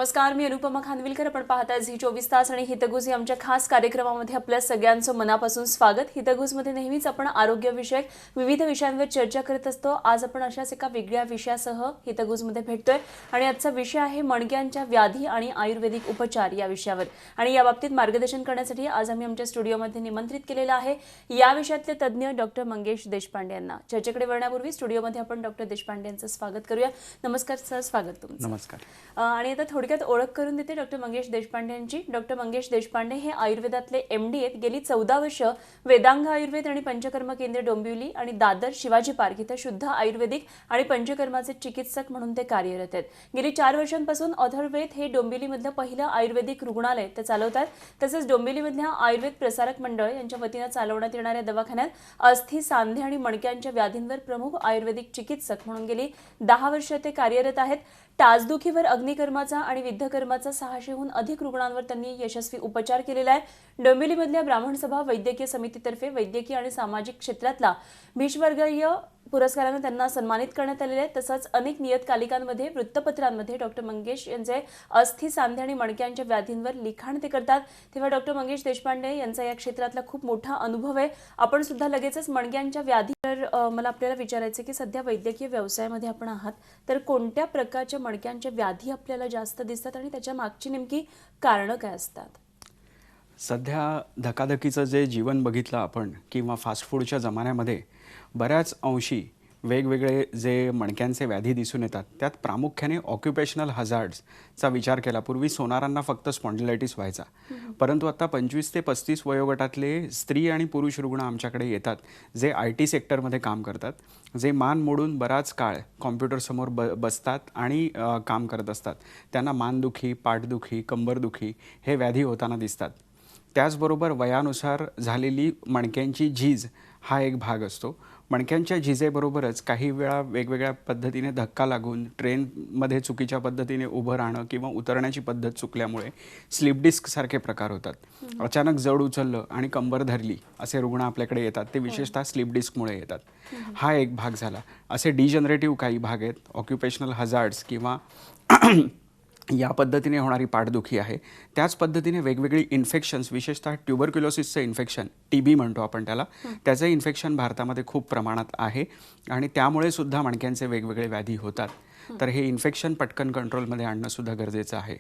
नमस्कार, मी अनुपमा खानविलकर. आपण पाहताय झी 24 तास आणि हितगुज या आमच्या खास कार्यक्रमामध्ये आपल्या सगळ्यांचं मनापासून स्वागत. हितगुजमध्ये नेहमीच आपण आरोग्यविषयक विविध विषयांवर चर्चा करत असतो. आज आपण अशाच एका वेगळ्या विषयासह हितगुजमध्ये भेटतोय आणि आजचा विषय आहे मणक्यांच्या व्याधी आणि आयुर्वेदिक उपचार या विषयावर. आणि या बाबतीत मार्गदर्शन करण्यासाठी आज आम्ही आमच्या स्टुडिओमध्ये निमंत्रित केलेलं आहे या विषयातले तज्ञ डॉक्टर मंगेश देशपांडे यांना. चर्चेकडे वळण्यापूर्वी स्टुडिओमध्ये आपण डॉक्टर देशपांडे यांचं स्वागत करूया. नमस्कार सर, स्वागत तुमचं. नमस्कार. आणि आता थोडक्यात ओळख करून देते डॉक्टर मंगेश देशपांडे यांची. डॉक्टर मंगेश देशपांडे हे आयुर्वेदातले MD आहेत. गेली 14 वर्ष वेदांग आयुर्वेद आणि पंचकर्म केंद्र डोंबिवली आणि दादर शिवाजी पार्क इथं शुद्ध आयुर्वेदिक आणि पंचकर्माचे चिकित्सक म्हणून ते कार्यरत आहेत. गेली 4 वर्षांपासून अथर्वेद हे डोंबिवलीमधलं पहिलं आयुर्वेदिक रुग्णालय ते चालवतात. तसंच डोंबिवलीमधल्या आयुर्वेद प्रसारक मंडळ यांच्या वतीनं चालवण्यात येणाऱ्या दवाखान्यात अस्थि, सांधे आणि मणक्यांच्या व्याधींवर प्रमुख आयुर्वेदिक चिकित्सक म्हणून गेली 10 वर्ष ते कार्यरत आहेत. टाचदुखीवर अग्निकर्माचा आणि विद्धकर्माचा 600हून अधिक रुग्णांवर त्यांनी यशस्वी उपचार केलेला आहे. डोंबिवलीमधल्या ब्राह्मण सभा वैद्यकीय समितीतर्फे वैद्यकीय आणि सामाजिक क्षेत्रातला भीष्मवर्गीय पुरस्काराने त्यांना सन्मानित करण्यात आलेले आहे. तसंच अनेक नियतकालिकांमध्ये, वृत्तपत्रांमध्ये डॉक्टर मंगेश यांचे अस्थि, सांधे आणि मणक्यांच्या व्याधींवर लिखाण ते करतात. तेव्हा डॉक्टर मंगेश देशपांडे यांचा या क्षेत्रातला खूप मोठा अनुभव आहे. आपण सुद्धा लगेचच मणक्यांच्या व्याधीवर मला आपल्याला विचारायचं की सध्या वैद्यकीय व्यवसायामध्ये आपण आहात, तर कोणत्या प्रकारच्या मणक्यांच्या व्याधी आपल्याला जास्त दिसतात आणि त्याच्या मागची नेमकी कारणं काय असतात? सध्या धकाधकीचं जे जीवन बघितलं आपण किंवा फास्ट फूडच्या जमान्यामध्ये बऱ्याच अंशी वेगवेगळे जे मणक्यांचे व्याधी दिसून येतात, त्यात प्रामुख्याने ऑक्युपेशनल हजार्ड्सचा विचार केला. पूर्वी सोनारांना फक्त स्पॉन्डिलायटिस व्हायचा, परंतु आता 25 ते 35 वयोगटातले स्त्री आणि पुरुष रुग्ण आमच्याकडे येतात जे IT सेक्टरमध्ये काम करतात, जे मान मोडून बराच काळ कॉम्प्युटरसमोर बसतात आणि काम करत असतात. त्यांना मानदुखी, पाठदुखी, कंबरदुखी हे व्याधी होताना दिसतात. त्याचबरोबर वयानुसार झालेली मणक्यांची झीज हा एक भाग असतो. मणक्यांच्या झिजेबरोबरच काही वेळा वेगवेगळ्या पद्धतीने धक्का लागून ट्रेनमध्ये चुकीच्या पद्धतीने उभं राहणं किंवा उतरण्याची पद्धत चुकल्यामुळे स्लिप डिस्कसारखे प्रकार होतात. अचानक जड उचललं आणि कंबर धरली असे रुग्ण आपल्याकडे येतात. ते विशेषतः स्लिप डिस्कमुळे येतात. हा एक भाग झाला. असे डिजनरेटिव्ह काही भाग आहेत. ऑक्युपेशनल हजार्ड्स किंवा या पद्धतीने होणारी पाठदुखी आहे. त्याच पद्धतीने वेगवेगळी इन्फेक्शन्स, विशेषतः ट्युबरक्युलोसिसचं इन्फेक्शन, TB म्हणतो आपण त्याला, त्याचं इन्फेक्शन भारतामध्ये खूप प्रमाणात आहे आणि त्यामुळे सुद्धा मणक्यांचे वेगवेगळे व्याधी होतात. तर हे इन्फेक्शन पटकन कंट्रोलमध्ये आणणं सुद्धा गरजेचं आहे.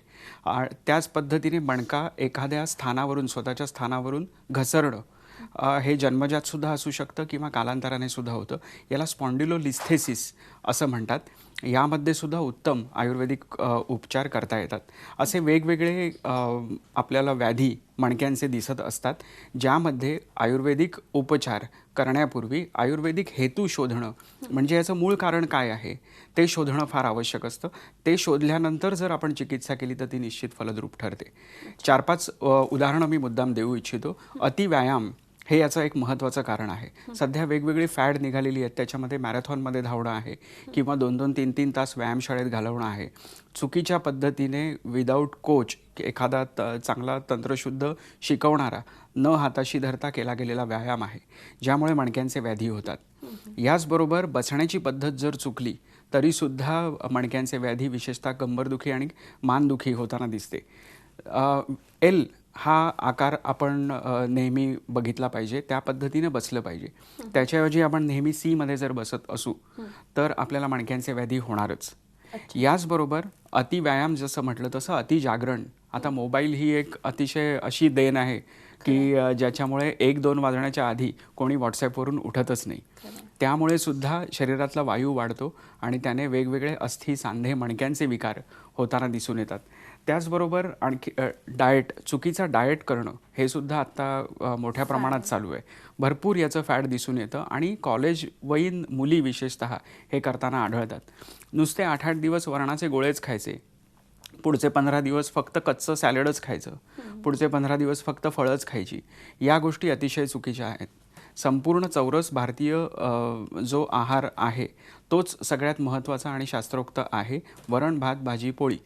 त्याच पद्धतीने मणका एखाद्या स्थानावरून, स्वतःच्या स्थानावरून घसरणं हे जन्मजात सुद्धा असू शकतं किंवा कालांतराने सुद्धा होतं. याला स्पॉन्डिलोलिस्थेसिस असं म्हणतात. यामध्ये सुद्धा उत्तम आयुर्वेदिक उपचार करता येतात. असे वेगवेगळे आपल्याला व्याधी मणक्यांचे दिसत असतात, ज्यामध्ये आयुर्वेदिक उपचार करण्यापूर्वी आयुर्वेदिक हेतू शोधणं, म्हणजे याचं मूळ कारण काय आहे ते शोधणं फार आवश्यक असतं. ते शोधल्यानंतर जर आपण चिकित्सा केली तर ती निश्चित फलद्रूप ठरते. 4-5 उदाहरणं मी मुद्दाम देऊ इच्छितो. अतिव्यायाम हे याचं एक महत्त्वाचं कारण आहे. सध्या वेगवेगळी फॅड निघालेली आहेत. त्याच्यामध्ये मॅरेथॉनमध्ये धावणं आहे किंवा 2-2, 3-3 तास व्यायामशाळेत घालवणं आहे. चुकीच्या पद्धतीने विदाऊट कोच एखादा चांगला तंत्रशुद्ध शिकवणारा न हाताशी धरता केला गेलेला व्यायाम आहे, ज्यामुळे मणक्यांचे व्याधी होतात. याचबरोबर बसण्याची पद्धत जर चुकली तरीसुद्धा मणक्यांचे व्याधी, विशेषतः कंबरदुखी आणि मानदुखी होताना दिसते. L हा आकार आपण नेहमी बघितला पाहिजे, त्या पद्धतीने बसलं पाहिजे. त्याच्याऐवजी आपण नेहमी C मध्ये जर बसत असू तर आपल्याला मणक्यांचे व्याधी होणारच. याचबरोबर अतिव्यायाम जसं म्हटलं तसं अतिजागरण. आता मोबाईल ही एक अतिशय अशी देण आहे की ज्याच्यामुळे 1-2 वाजण्याच्या आधी कोणी व्हॉट्सॲपवरून उठतच नाही. त्यामुळे सुद्धा शरीरातला वायू वाढतो आणि त्याने वेगवेगळे अस्थि, सांधे, मणक्यांचे विकार होताना दिसून येतात. त्याचबरोबर आणखी डाएट, चुकीचा डाएट करणं हे सुद्धा आत्ता मोठ्या प्रमाणात चालू आहे. भरपूर याचं फॅड दिसून येतं आणि कॉलेजवयीन मुली विशेषतः हे करताना आढळतात. नुसते 8-8 दिवस वरणाचे गोळेच खायचे, पुढचे 15 दिवस फक्त कच्चं सॅलडच खायचं, पुढचे 15 दिवस फक्त फळंच खायची. या गोष्टी अतिशय चुकीच्या आहेत. संपूर्ण चौरस भारतीय जो आहार आहे तोच सगळ्यात महत्त्वाचा आणि शास्त्रोक्त आहे. वरण, भात, भाजी, पोळी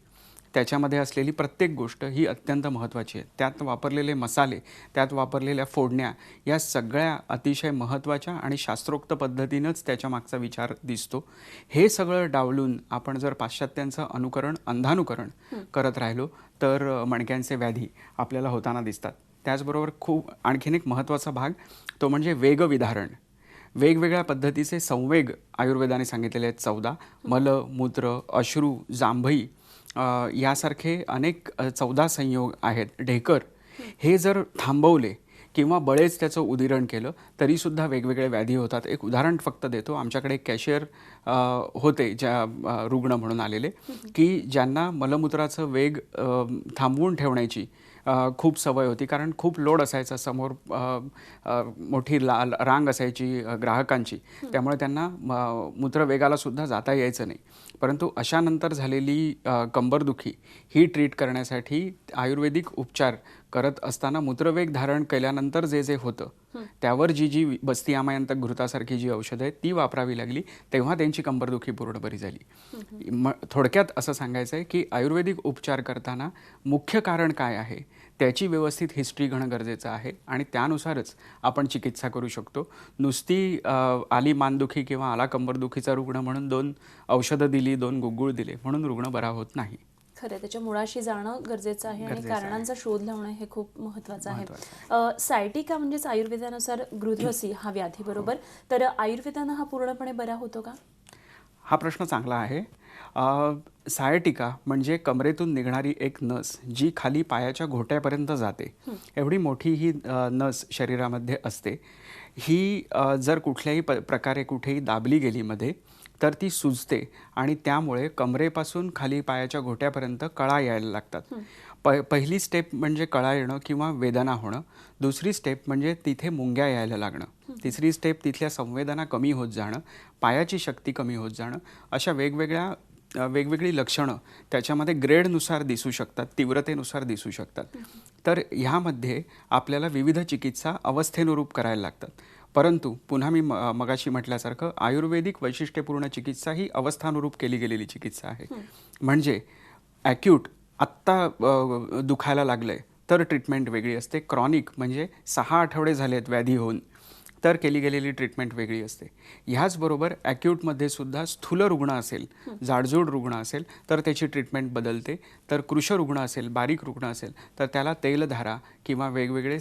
त्याच्यामध्ये असलेली प्रत्येक गोष्ट ही अत्यंत महत्त्वाची आहे. त्यात वापरलेले मसाले, त्यात वापरलेल्या फोडण्या या सगळ्या अतिशय महत्त्वाच्या आणि शास्त्रोक्त पद्धतीनंच त्याच्या मागचा विचार दिसतो. हे सगळं डावलून आपण जर पाश्चात्यांचं अंधानुकरण करत राहिलो तर मणक्यांचे व्याधी आपल्याला होताना दिसतात. त्याचबरोबर खूप आणखीन एक महत्त्वाचा भाग तो म्हणजे वेगविधारण. वेगवेगळ्या पद्धतीचे संवेग आयुर्वेदाने सांगितलेले आहेत. 14 मल, मूत्र, अश्रू, जांभई यासारखे अनेक 14 संयोग आहेत. ढेकर हे जर थांबवले किंवा बळेच त्याचं उदिरण केलं तरीसुद्धा वेगवेगळे व्याधी होतात. एक उदाहरण फक्त देतो. आमच्याकडे एक कॅशियर होते ज्या रुग्ण म्हणून आलेले की ज्यांना मलमूत्राचं वेग थांबवून ठेवण्याची खूप सवय होती, कारण खूप लोड असायचा समोर, मोठी रांग असायची ग्राहकांची, त्यामुळे त्यांना मूत्रवेगाला सुद्धा जाता यायचं नाही. परंतु अशानंतर झालेली कंबरदुखी ही ट्रीट करण्यासाठी आयुर्वेदिक उपचार करत असताना मूत्रवेग धारण केल्यानंतर जे जे होतं त्यावर जी बस्ती आमायंतक घृतासारखी जी औषधं आहेत ती वापरावी लागली, तेव्हा त्यांची कंबरदुखी पूर्ण बरी झाली. थोडक्यात असं सांगायचं आहे की आयुर्वेदिक उपचार करताना मुख्य कारण काय आहे त्याची व्यवस्थित हिस्ट्री घेणं गरजेचं आहे आणि त्यानुसारच आपण चिकित्सा करू शकतो. नुसती आली मानदुखी किंवा आला कंबरदुखीचा रुग्ण म्हणून 2 औषधं दिली, 2 गुळगुळ दिले म्हणून रुग्ण बरा होत नाही. खरं, त्याच्या मुळाशी जाणं गरजेचं आहे आणि कारणांचा शोध लावणं हे खूप महत्त्वाचं आहे. सायटिका म्हणजेच आयुर्वेदानुसार गृध्रसी हा व्याधी बरोबर, तर आयुर्वेदानं हा पूर्णपणे बरा होतो का? हा प्रश्न चांगला आहे. सायटिका म्हणजे कमरेतून निघणारी एक नस जी खाली पायाच्या घोट्यापर्यंत जाते. एवढी मोठी ही नस शरीरामध्ये असते. ही जर कुठल्याही प्रकारे कुठेही दाबली गेली मध्ये तर ती सुजते आणि त्यामुळे कमरेपासून खाली पायाच्या घोट्यापर्यंत कळा यायला लागतात. पहिली स्टेप म्हणजे कळा येणं किंवा वेदना होणं. दुसरी स्टेप म्हणजे तिथे मुंग्या यायला लागणं. तिसरी स्टेप तिथल्या संवेदना कमी होत जाणं, पायाची शक्ती कमी होत जाणं. अशा वेगवेगळी लक्षणं त्याच्यामध्ये ग्रेडनुसार दिसू शकतात, तीव्रतेनुसार दिसू शकतात. तर ह्यामध्ये आपल्याला विविध चिकित्सा अवस्थेनुरूप करायला लागतात. परंतु पुन्हा मी मगाशी म्हटल्यासारखं आयुर्वेदिक वैशिष्ट्यपूर्ण चिकित्सा ही अवस्थानुरूप केली गेलेली चिकित्सा आहे. म्हणजे ॲक्यूट आत्ता दुखायला लागलंय तर ट्रीटमेंट वेगळी असते. क्रॉनिक म्हणजे 6 आठवडे झालेत व्याधी होऊन तर केली गेलेली ट्रीटमेंट वेगळी असते. ह्याचबरोबर ॲक्यूटमध्ये सुद्धा स्थूल रुग्ण असेल, जाडजूड रुग्ण असेल तर त्याची ट्रीटमेंट बदलते. तर कृश रुग्ण असेल, बारीक रुग्ण असेल तर त्याला तेलधारा किंवा वेगवेगळे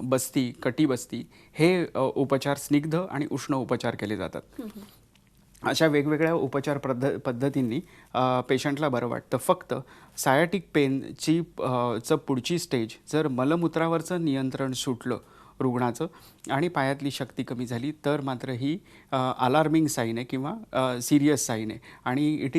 बस्ती, कटिबस्ती हे उपचार स्निग्ध आणि उष्ण उपचार केले जातात. अशा वेगवेगळ्या उपचार पद्धतींनी पेशंटला बरं वाटतं. फक्त सायाटिक पेनची पुढची स्टेज जर मलमूत्रावरचं नियंत्रण सुटलं रुग्णाचं आणि पायातली शक्ती कमी झाली तर मात्र ही अलार्मिंग साईन आहे किंवा सिरियस साईन आहे आणि it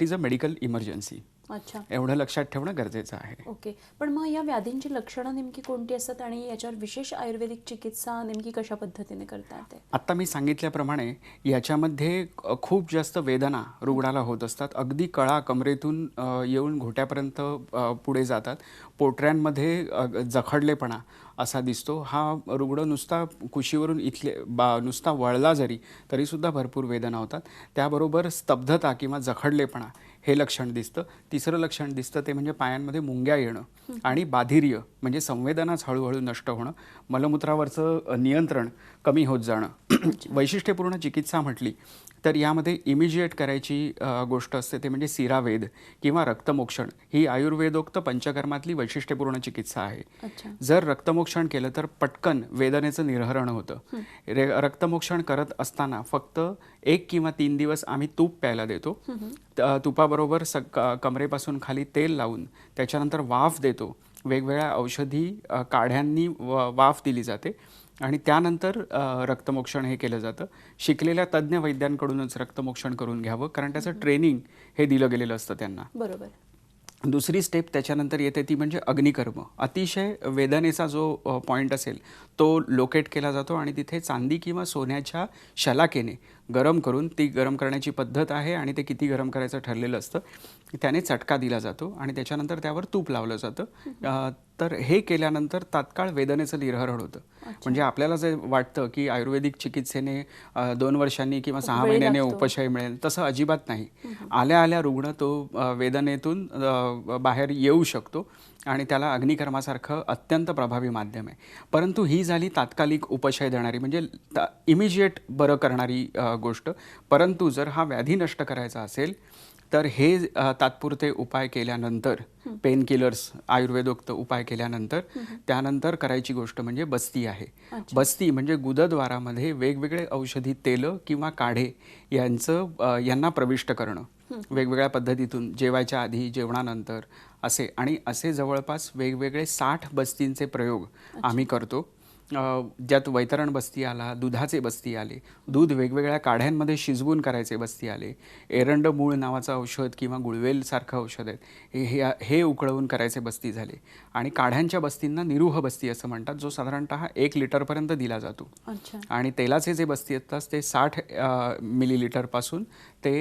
is a medical emergency. अच्छा, एवढं लक्षात ठेवणं गरजेचं आहे. ओके. पण मग या व्याधींची लक्षणं नेमकी कोणती असतात आणि याच्यावर विशेष आयुर्वेदिक चिकित्सा नेमकी कशा पद्धतीने करता येते? आत्ता मी सांगितल्याप्रमाणे याच्यामध्ये खूप जास्त वेदना रुग्णाला होत असतात. अगदी कळा कमरेतून येऊन घोट्यापर्यंत पुढे जातात. पोटऱ्यांमध्ये जखडलेपणा असा दिसतो. हा रुग्ण नुसता कुशीवरून नुसता वळला तरीसुद्धा भरपूर वेदना होतात. त्याबरोबर स्तब्धता किंवा जखडलेपणा हे लक्षण दिसतं. तिसरं लक्षण दिसतं ते म्हणजे पायांमध्ये मुंग्या येणं आणि बाधिर्य म्हणजे संवेदनाच हळूहळू नष्ट होणं, मलमूत्रावरचं नियंत्रण कमी होत जाणं. वैशिष्ट्यपूर्ण चिकित्सा म्हटली तर यामध्ये इमिजिएट करायची गोष्ट असते ते म्हणजे सिरावेद किंवा रक्तमोक्षण. ही आयुर्वेदोक्त पंचकर्मातली वैशिष्ट्यपूर्ण चिकित्सा आहे. जर रक्तमोक्षण केलं तर पटकन वेदनेचं निर्हरण होतं. रक्तमोक्षण करत असताना फक्त 1 किंवा 3 दिवस आम्ही तूप प्यायला देतो. तुपाबरोबर कमरेपासून खाली तेल लावून त्याच्यानंतर वाफ देतो. वेगवेगळ्या औषधी काढ्यांनी वाफ दिली जाते आणि त्यानंतर रक्तमोक्षण हे केलं जातं. शिकलेल्या तज्ज्ञ वैद्यांकडूनच रक्तमोक्षण करून घ्यावं, कारण त्याचं ट्रेनिंग हे दिलं गेलेलं असतं त्यांना. बरोबर. दुसरी स्टेप त्याच्यानंतर येते ती म्हणजे अग्निकर्म. अतिशय वेदनेचा जो पॉईंट असेल तो लोकेट केला जातो आणि तिथे चांदी किंवा सोन्याच्या शलाकेने गरम करून, ती गरम करण्याची पद्धत आहे आणि ते किती गरम करायचं ठरलेलं असतं, त्याने चटका दिला जातो आणि त्याच्यानंतर त्यावर तूप लावलं जातं. तर हे केल्यानंतर तात्काळ वेदनेचं निर्हरण होतं. म्हणजे आपल्याला जे वाटतं की आयुर्वेदिक चिकित्सेने 2 वर्षांनी किंवा 6 वेळ महिन्याने लागतो. उपशय मिळेल, तसं अजिबात नाही. आल्या आल्या रुग्ण तो वेदनेतून बाहेर येऊ शकतो आणि त्याला अग्निकर्मासारखं अत्यंत प्रभावी माध्यम आहे. परंतु ही झाली तात्कालिक उपशय देणारी, म्हणजे इमिजिएट बरं करणारी गोष्ट. परंतु जर हा व्याधी नष्ट करायचा असेल तर हे तात्पुरते उपाय केल्यानंतर, पेन किलर्स आयुर्वेदोक्त उपाय केल्यानंतर त्यानंतर करायची गोष्ट म्हणजे बस्ती आहे. बस्ती म्हणजे गुदद्वारामध्ये वेगवेगळे औषधी तेलं किंवा काढे यांना प्रविष्ट करणं वेगवेगळ्या पद्धतीतून, जेवायच्या आधी, जेवणानंतर असे. आणि असे जवळपास वेगवेगळे 60 बस्तींचे प्रयोग आम्ही करतो. ज्यात वैतरण बस्ती आला, दुधाचे बस्ती आले, दूध वेगवेगळ्या काढ्यांमध्ये शिजवून करायचे बस्ती आले, एरंड मूळ नावाचं औषध किंवा गुळवेलसारखं औषध आहे हे उकळवून करायचे बस्ती झाले. आणि काढ्यांच्या बस्तींना निरूह बस्ती असं म्हणतात, जो साधारणतः 1 लिटरपर्यंत दिला जातो. आणि तेलाचे जे बस्ती असतात ते 60 मिलीलिटरपासून ते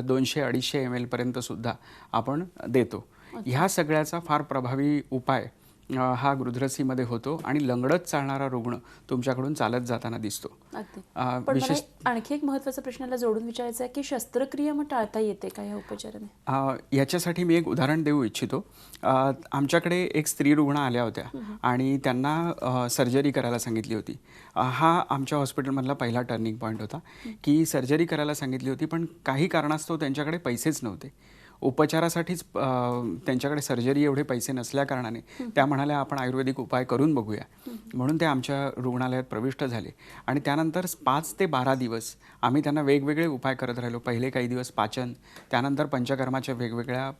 200-250 ml पर्यंत सुद्धा आपण देतो. ह्या सगळ्याचा फार प्रभावी उपाय हा गृध्रसीमध्ये होतो आणि लंगडत चालणारा रुग्ण तुमच्याकडून चालत जाताना दिसतो. पण मला आणखी एक महत्त्वाचा प्रश्नाला जोडून विचारायचा आहे की शस्त्रक्रिया मग टाळता येते का या उपचाराने? याच्यासाठी मी एक उदाहरण देऊ इच्छितो. आमच्याकडे एक स्त्री रुग्ण आल्या होत्या आणि त्यांना सर्जरी करायला सांगितली होती. हा आमच्या हॉस्पिटलमधला पहिला टर्निंग पॉईंट होता की सर्जरी करायला सांगितली होती, पण काही कारणास्तव त्यांच्याकडे पैसेच नव्हते. उपचारासाठीच त्यांच्याकडे सर्जरी एवढे पैसे नसल्याकारणाने त्या म्हणाल्या आपण आयुर्वेदिक उपाय करून बघूया. म्हणून ते आमच्या रुग्णालयात प्रविष्ट झाले आणि त्यानंतर 5 ते 12 दिवस आम्ही त्यांना वेगवेगळे उपाय करत राहिलो. पहिले काही दिवस पाचन, त्यानंतर पंचकर्माच्या वेगवेगळ्या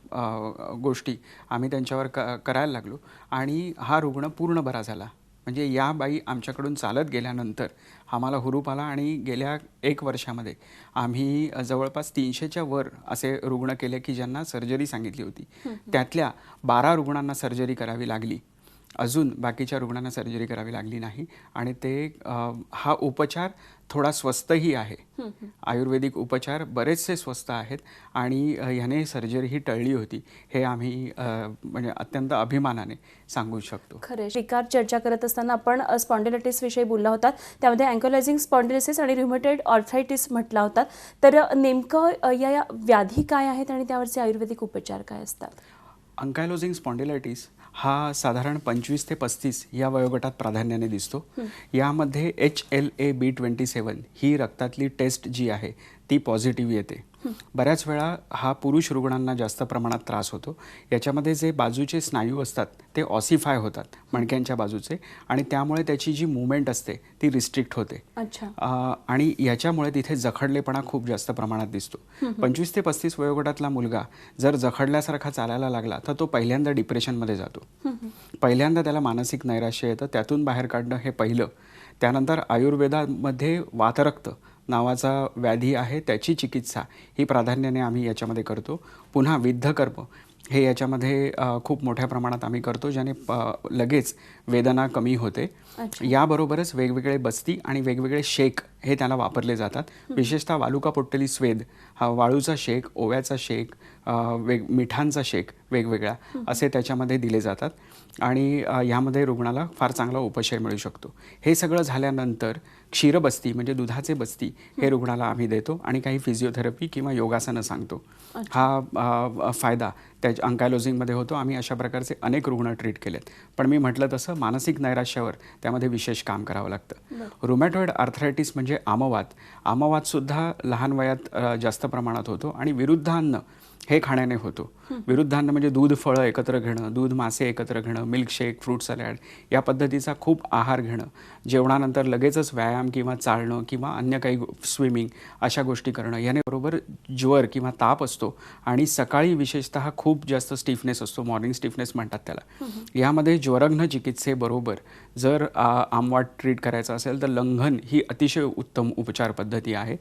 गोष्टी आम्ही त्यांच्यावर करायला लागलो आणि हा रुग्ण पूर्ण बरा झाला. म्हणजे या बाई आमच्याकडून चालत गेल्यानंतर आम्हाला हुरूप आला आणि गेल्या 1 वर्षामध्ये आम्ही जवळपास 300च्या वर असे रुग्ण केले की ज्यांना सर्जरी सांगितली होती. त्यातल्या 12 रुग्णांना सर्जरी करावी लागली. अजून बाकीच्या रुग्णांना सर्जरी करावी लागली नाही आणि हा उपचार थोडा स्वस्तही आहे. आयुर्वेदिक उपचार बरेचसे स्वस्त आहेत आणि ह्याने सर्जरी ही टळली होती. हे आम्ही म्हणजे अत्यंत अभिमानाने सांगू शकतो. खरं विकार चर्चा करत असताना आपण स्पॉन्डिलायटिस विषयी बोलला होता, त्यामध्ये अँकोलायझिंग स्पॉन्डिलिसिस आणि ऱ्युमेटॉइड आर्थरायटिस म्हटला होता. तर नेमकं या व्याधी काय आहेत आणि त्यावरचे आयुर्वेदिक उपचार काय असतात? अंकायलोजिंग स्पॉन्डिलायटिस हा साधारण 25 ते 35 या वयोगटात प्राधान्याने दिसतो. यामध्ये HLA-B27 ही रक्तातली टेस्ट जी आहे ती पॉझिटिव्ह येते. बऱ्याच वेळा हा पुरुष रुग्णांना जास्त प्रमाणात त्रास होतो. याच्यामध्ये जे बाजूचे स्नायू असतात ते ऑसिफाय होतात मणक्यांच्या बाजूचे आणि त्यामुळे त्याची जी मुवमेंट असते ती रिस्ट्रिक्ट होते. आणि याच्यामुळे तिथे जखडलेपणा खूप जास्त प्रमाणात दिसतो. 25 ते 35 वयोगटातला मुलगा जर जखडल्यासारखा चालायला लागला तर तो पहिल्यांदा डिप्रेशनमध्ये जातो. पहिल्यांदा त्याला मानसिक नैराश्य येतं, त्यातून बाहेर काढणं हे पहिलं. त्यानंतर आयुर्वेदामध्ये वातरक्त नावाचा व्याधी आहे, त्याची चिकित्सा ही प्राधान्याने आम्ही याच्यामध्ये करतो. पुन्हा विद्धकर्म हे याच्यामध्ये खूप मोठ्या प्रमाणात आम्ही करतो, ज्याने लगेच वेदना कमी होते. याबरोबरच वेगवेगळे बस्ती आणि वेगवेगळे शेक हे त्याला वापरले जातात. विशेषतः वालुका पोट्टेली स्वेद हा वाळूचा शेक, ओव्याचा शेक, मिठांचा शेक वेगवेगळ्या असे त्याच्यामध्ये दिले जातात आणि यामध्ये रुग्णाला फार चांगला उपशय मिळू शकतो. हे सगळं झाल्यानंतर क्षीरबस्ती म्हणजे दुधाचे बस्ती हे रुग्णाला आम्ही देतो आणि काही फिजिओथेरपी किंवा योगासनं सांगतो. हा फायदा त्या अंकायलोजिंगमध्ये होतो. आम्ही अशा प्रकारचे अनेक रुग्ण ट्रीट केलेत. पण मी म्हटलं तसं मानसिक नैराश्यावर त्यामध्ये विशेष काम करावं लागतं. रुमॅटॉइड आर्थरायटिस म्हणजे आमवादसुद्धा लहान वयात जास्त प्रमाणात होतो आणि विरुद्धान्न हे खाण्याने होतो. विरुद्धान्न म्हणजे दूध फळं एकत्र घेणं, दूध मासे एकत्र घेणं, मिल्कशेक, फ्रूट सॅलड या पद्धतीचा खूप आहार घेणं, जेवणानंतर लगेचच व्यायाम किंवा चालणं किंवा अन्य काही स्विमिंग अशा गोष्टी करणं, याने बरोबर ज्वर किंवा ताप असतो आणि सकाळी विशेषतः खूप जास्त स्टिफनेस असतो, मॉर्निंग स्टिफनेस म्हणतात त्याला. यामध्ये ज्वरघ्न चिकित्सेबरोबर जर आमवाद ट्रीट करायचा असेल तर लंघन ही अतिशय उत्तम उपचार पद्धती आहे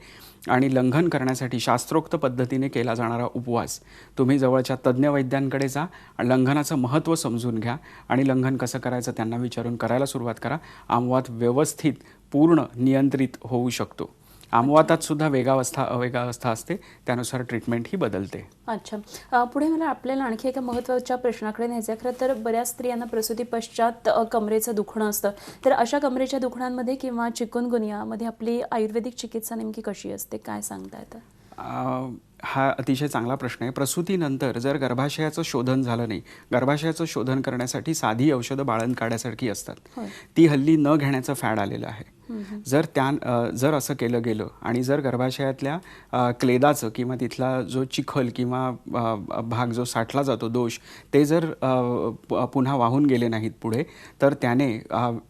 आणि लंघन करण्यासाठी शास्त्रोक्त पद्धतीने केला जाणारा उपवास तुम्ही जवळच्या तज्ज्ञ वैद्यांकडे जा, लंघनाचं महत्त्व समजून घ्या आणि लंघन कसं करायचं त्यांना विचारून करायला सुरुवात करा. आमवात व्यवस्थित पूर्ण नियंत्रित होऊ शकतो. आमवातात सुद्धा वेगावस्था अवेगावस्था असते, त्यानुसार ट्रीटमेंट ही बदलते. अच्छा. पुढे मला आपल्याला आणखी एका महत्त्वाच्या प्रश्नाकडे न्यायचं आहे. खरं तर बऱ्याच स्त्रियांना प्रसूती पश्चात कमरेचं दुखणं असतं. तर अशा कमरेच्या दुखणांमध्ये किंवा चिकुनगुनियामध्ये आपली आयुर्वेदिक चिकित्सा नेमकी कशी असते, काय सांगता येतं? हा अतिशय चांगला प्रश्न आहे. प्रसूतीनंतर जर गर्भाशयाचं शोधन झालं नाही, गर्भाशयाचं शोधन करण्यासाठी साधी औषधं बाळंत काढण्यासारखी असतात, होय. ती हल्ली न घेण्याचं फॅड आलेलं आहे. जर असं केलं गेलं आणि जर गर्भाशयातल्या क्लेदाचं किंवा तिथला जो चिखल किंवा भाग जो साठला जातो दोष, ते जर पुन्हा वाहून गेले नाहीत पुढे, तर त्याने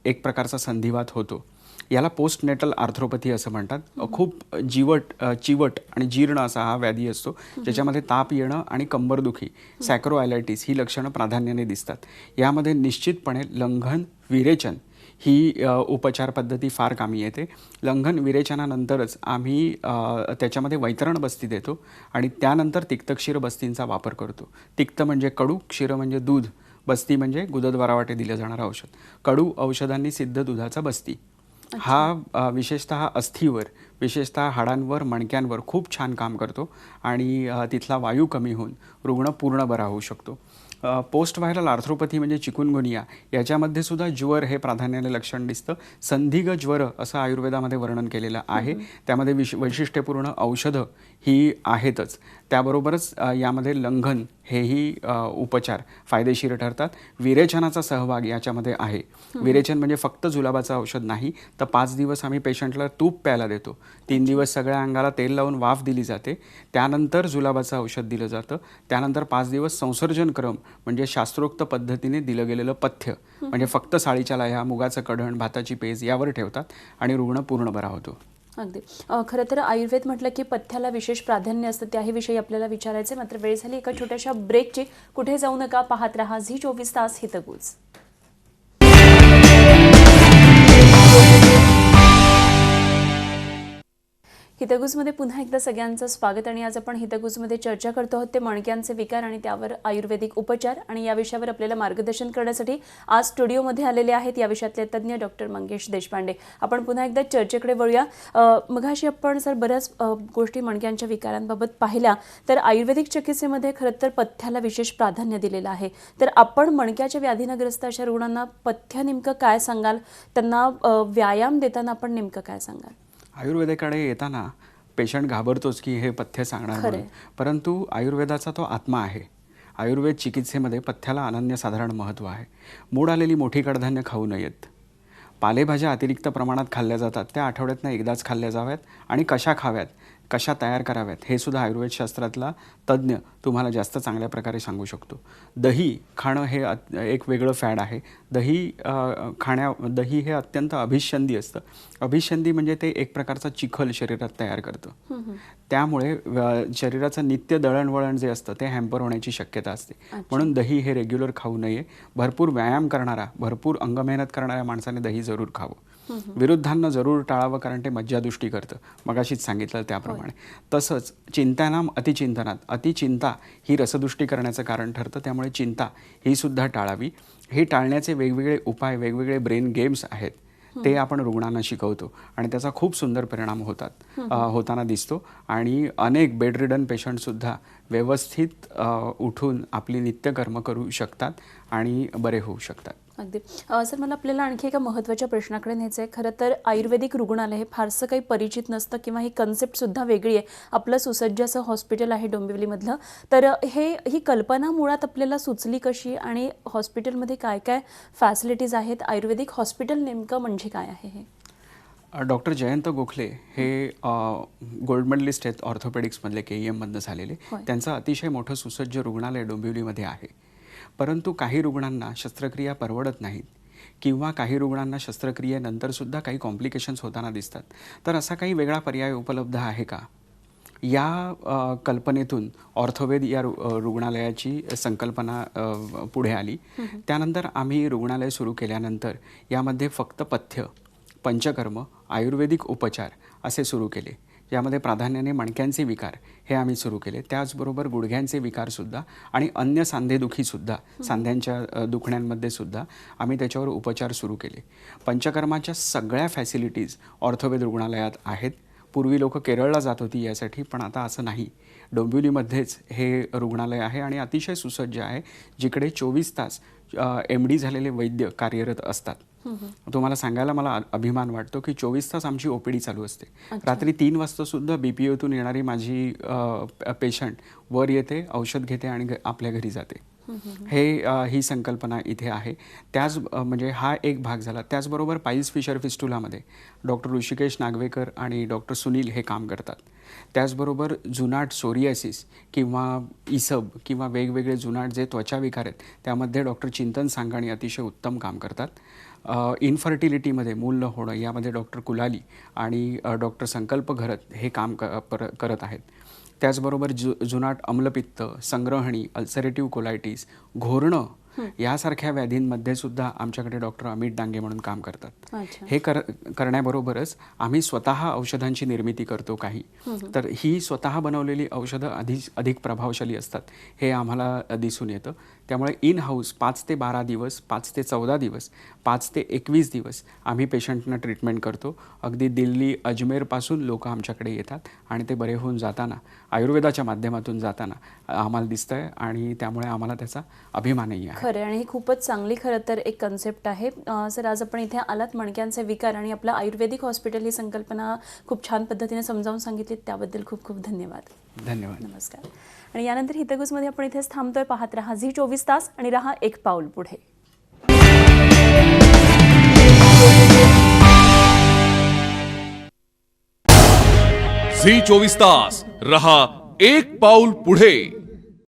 एक प्रकारचा संधिवात होतो. याला पोस्टनेटल आर्थ्रोपॅथी असं म्हणतात. खूप चिवट आणि जीर्ण असा हा व्याधी असतो, ज्याच्यामध्ये ताप येणं आणि कंबरदुखी, सॅक्रोआयलायटिस ही लक्षणं प्राधान्याने दिसतात. यामध्ये निश्चितपणे लंघन, विरेचन ही उपचार पद्धती फार कामी येते. लंघन विरेचनानंतरच आम्ही त्याच्यामध्ये वैतरण बस्ती देतो आणि त्यानंतर तिक्त क्षीर बस्तींचा वापर करतो. तिक्त म्हणजे कडू, क्षीर म्हणजे दूध, बस्ती म्हणजे गुदद्वारावाटे दिलं जाणारं औषध. कडू औषधांनी सिद्ध दुधाचा बस्ती हा विशेषतः अस्थिवर, विशेषतः हाडांवर, मणक्यांवर खूप छान काम करतो आणि तिथला वायू कमी होऊन रुग्ण पूर्ण बरा होऊ शकतो. पोस्ट व्हायरल आर्थ्रोपॅथी म्हणजे चिकुनगुनिया, याच्यामध्ये सुद्धा ज्वर हे प्राधान्याने लक्षण दिसतं. संधिग ज्वर असं आयुर्वेदामध्ये वर्णन केलेलं आहे. त्यामध्ये वैशिष्ट्यपूर्ण औषधं ही आहेतच. त्याबरोबरच यामध्ये लंघन हेही उपचार फायदेशीर ठरतात. विरेचनाचा सहभाग याच्यामध्ये आहे. विरेचन म्हणजे फक्त जुलाबाचं औषध नाही, तर 5 दिवस आम्ही पेशंटला तूप प्यायला देतो. 3 दिवस सगळ्या अंगाला तेल लावून वाफ दिली जाते. त्यानंतर जुलाबाचं औषध दिलं जातं. त्यानंतर 5 दिवस संसर्जन क्रम म्हणजे शास्त्रोक्त पद्धतीने दिलं गेलेलं पथ्य, म्हणजे फक्त साळीच्या लाह्या, मुगाचं कढण, भाताची पेज यावर ठेवतात आणि रुग्ण पूर्ण बरा होतो. अगदी. खरं तर आयुर्वेद म्हटलं की पथ्याला विशेष प्राधान्य असतं, त्याही विषयी आपल्याला विचारायचं आहे. मात्र वेळ झाली एका छोट्याशा ब्रेकची. कुठे जाऊ नका, पाहत रहा झी 24 तास हितगुज. हितगुजमध्ये पुन्हा एकदा सगळ्यांचं स्वागत. आणि आज आपण हितगुजमध्ये चर्चा करतो आहोत ते मणक्यांचे विकार आणि त्यावर आयुर्वेदिक उपचार. आणि या विषयावर आपल्याला मार्गदर्शन करण्यासाठी आज स्टुडिओमध्ये आलेले आहेत या विषयातले तज्ज्ञ डॉक्टर मंगेश देशपांडे. आपण पुन्हा एकदा चर्चेकडे वळूया. मगाशी आपण जर बऱ्याच गोष्टी मणक्यांच्या विकारांबाबत पाहिल्या, तर आयुर्वेदिक चिकित्सेमध्ये खरं तर पथ्याला विशेष प्राधान्य दिलेलं आहे. तर आपण मणक्याच्या व्याधीनं ग्रस्त अशा रुग्णांना पथ्य नेमकं काय सांगाल, त्यांना व्यायाम देताना आपण नेमकं काय सांगाल? आयुर्वेदाकडे येताना पेशंट घाबरतोच की हे पथ्य सांगणार म्हणून, परंतु आयुर्वेदाचा तो आत्मा आहे. आयुर्वेद चिकित्सेमध्ये पथ्याला अनन्यसाधारण महत्त्व आहे. मूड आलेली मोठी कडधान्य खाऊ नयेत. पालेभाज्या अतिरिक्त प्रमाणात खाल्ल्या जातात, त्या आठवड्यातनं एकदाच खाल्ल्या जाव्यात आणि कशा खाव्यात, कशा तयार कराव्यात हे सुद्धा आयुर्वेदशास्त्रातला तज्ज्ञ तुम्हाला जास्त चांगल्या प्रकारे सांगू शकतो. दही खाणं हे एक वेगळं फॅड आहे. दही हे अत्यंत अभिषंदी असतं. अभिषंदी म्हणजे ते एक प्रकारचा चिखल शरीरात तयार करतं. त्यामुळे शरीराचं नित्य दळणवळण जे असतं ते हॅम्पर होण्याची शक्यता असते. म्हणून दही हे रेग्युलर खाऊ नये. भरपूर व्यायाम करणारा, भरपूर अंगमेहनत करणाऱ्या माणसाने दही जरूर खावं. विरुद्धांना जरूर टाळावं, कारण ते मज्जादुष्टी करतं, मगाशीच सांगितलं त्याप्रमाणे. तसंच चिंतानाम अतिचिंतनात, अतिचिंता ही रसदुष्टी करण्याचं कारण ठरतं. त्यामुळे चिंता ही सुद्धा टाळावी. हे टाळण्याचे वेगवेगळे उपाय, वेगवेगळे ब्रेन गेम्स आहेत, ते आपण रुग्णांना शिकवतो आणि त्याचा खूप सुंदर परिणाम होताना दिसतो. आणि अनेक बेडरिडन पेशंटसुद्धा व्यवस्थित उठून आपली नित्यकर्म करू शकतात आणि बरे होऊ शकतात. अगदी. सर, मला आपल्याला आणखी एका महत्त्वाच्या प्रश्नाकडे न्यायचं आहे. खरं तर आयुर्वेदिक रुग्णालय हे फारसं काही परिचित नसतं किंवा ही कन्सेप्टसुद्धा वेगळी आहे. आपलं सुसज्ज असं हॉस्पिटल आहे डोंबिवलीमधलं. तर ही कल्पना मुळात आपल्याला सुचली कशी आणि हॉस्पिटलमध्ये काय काय फॅसिलिटीज आहेत? आयुर्वेदिक हॉस्पिटल नेमकं म्हणजे काय आहे हे? डॉक्टर जयंत गोखले हे गोल्ड मेडलिस्ट आहेत ऑर्थोपेडिक्समधले, KEM मधनं झालेले. त्यांचं अतिशय मोठं सुसज्ज रुग्णालय डोंबिवलीमध्ये आहे. परंतु काही रुग्णांना शस्त्रक्रिया परवडत नाहीत किंवा काही रुग्णांना शस्त्रक्रियेनंतरसुद्धा काही कॉम्प्लिकेशन्स होताना दिसतात. तर असा काही वेगळा पर्याय उपलब्ध आहे का? या कल्पनेतून ऑर्थोवेद या रुग्णालयाची संकल्पना पुढे आली. त्यानंतर आम्ही रुग्णालय सुरू केल्यानंतर यामध्ये फक्त पथ्य, पंचकर्म, आयुर्वेदिक उपचार असे सुरू केले. यामध्ये प्राधान्याने मणक्यांचे विकार हे आम्ही सुरू केले. त्याचबरोबर गुडघ्यांचे विकारसुद्धा आणि अन्य सांधेदुखीसुद्धा, सांध्यांच्या दुखण्यांमध्ये सुद्धा आम्ही त्याच्यावर उपचार सुरू केले. पंचकर्माच्या सगळ्या फॅसिलिटीज ऑर्थोपेड रुग्णालयात आहेत. पूर्वी लोक केरळला जात होती यासाठी, पण आता असं नाही. डोंबिवलीमध्येच हे रुग्णालय आहे आणि अतिशय सुसज्ज आहे, जिकडे 24 तास MD झालेले वैद्य कार्यरत असतात. तुम्हाला सांगायला मला अभिमान वाटतो की 24 तास आमची OPD चालू असते. रात्री 3 वाजता सुद्धा BPOतून येणारी माझी पेशंट वर येते, औषध घेते आणि आपल्या घरी जाते. ही संकल्पना इथे आहे. म्हणजे हा एक भाग झाला. त्याचबरोबर पाईल्स फिशर फिस्टुलामध्ये डॉक्टर ऋषिकेश नागवेकर आणि डॉक्टर सुनील हे काम करतात. त्याचबरोबर जुनाट सोरियासिस किंवा इसब किंवा वेगवेगळे जुनाट जे त्वचा विकार आहेत, त्यामध्ये डॉक्टर चिंतन सांगाणी अतिशय उत्तम काम करतात. इन्फर्टिलिटीमध्ये मूल न होणं यामध्ये डॉक्टर कुलाली आणि डॉक्टर संकल्प घरत हे काम करत आहेत. त्याचबरोबर जुनाट अम्लपित्त, संग्रहणी, अल्सरेटिव्ह कोलायटिस, घोरणं यासारख्या व्याधींमध्ये सुद्धा आमच्याकडे डॉक्टर अमित डांगे म्हणून काम करतात. हे करण्याबरोबरच आम्ही स्वतः औषधांची निर्मिती करतो काही. तर ही स्वतः बनवलेली औषधं अधिक प्रभावशाली असतात हे आम्हाला दिसून येतं. त्यामुळे इन हाऊस 5 ते 12 दिवस, 5 ते 14 दिवस, 5 ते 21 दिवस आम्ही पेशंटना ट्रीटमेंट करतो. अगदी दिल्ली, अजमेरपासून लोक आमच्याकडे येतात आणि ते बरे होऊन जाताना, आयुर्वेदाच्या माध्यमातून जाताना आम्हाला दिसतंय आणि त्यामुळे आम्हाला त्याचा अभिमानही आहे. खरं, आणि ही खूपच चांगली खरं तर एक कन्सेप्ट आहे. सर, आज आपण इथे आलात, मणक्यांचे विकार आणि आपलं आयुर्वेदिक हॉस्पिटल ही संकल्पना खूप छान पद्धतीने समजावून सांगितली. त्याबद्दल खूप खूप धन्यवाद. धन्यवाद. नमस्कार. आणि यानंतर हितगुजमध्ये आपण इथेच थांबतोय. पाहत रहा झी 24 तास आणि रहा एक पाऊल पुढे. झी 24 तास रहा एक पाऊल पुढे.